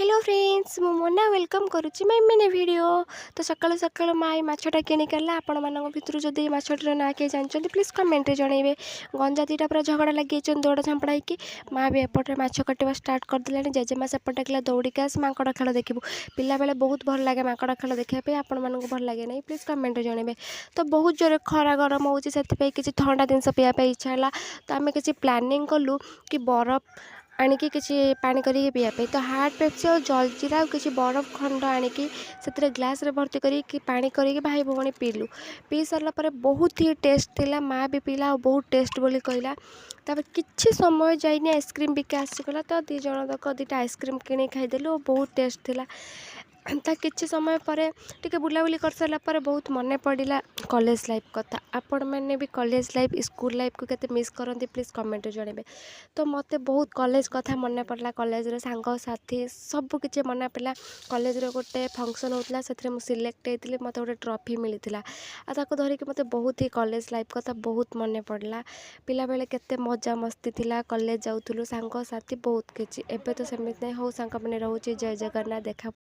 Hello friends मु Mona welcome करुच्ची my mini video. तो सकाळु सकाळु माई माछटा किणिकला आपण मान भितर जदि माछटर ना किए जानते प्लीज कमेंट जनइबे। गंजा दीटा पूरा झगड़ा लगी दौड़ झापड़ा होगी माँ भी एपटे माछ कटा स्टार्ट करदे जेजेमा सेपट डाकिला दौड़िक आस माकड़ खेल देखू पिला बेले बहुत भल लगे माकड़ खेल देखा आपण मानक भल लगे नहीं प्लीज कमेंट जनइबे। तो बहुत जोर खरा गरम होची किसी ठंडा जिनस पीवा इच्छा है तो आम किसी प्लानिंग कलु कि बरफ आणिकी किसी पानी करिके पीवा तो हार्ड पेप्सी और जलजीरा और किसी बरफ खंड आणिकी से ग्लास रे भर्ती करी पानी करिके भाई भौणी पीलु। पी सारा पर बहुत ही टेस्ट थिला माँ भी पीला और बहुत टेस्ट बोली कहला। तापर किछि समय जाइनी आइसक्रीम बिके आसीगला तो दी जण तक दुटा आइसक्रीम किणी खाईदेलु बहुत टेस्ट थिला। ता किछि समय पर टिके बुलाबुली कर सारा पर बहुत मन पड़ा कॉलेज लाइफ कथा आपण मैंने भी कॉलेज लाइफ स्कूल लाइफ को केते मिस करंती प्लीज कमेंट जनइबे। तो मते बहुत कॉलेज कथा मन पड़ला कॉलेज रे सांग साथी सब किछि मन पड़ला। कॉलेज रे गोटे फंक्शन होतला से मु सिलेक्ट होइतिली मते गोटे ट्रॉफी मिलथिला आ ताको धरिक मते बहुत ही कॉलेज लाइफ कथा बहुत मन पड़ला। पिला बेले केते मजा मस्ती थिला कॉलेज जाउथुलु सांग साथी बहुत किछि एबे तो सेमित नै हो सांग माने रहउची जय जगन्नाथ देखा।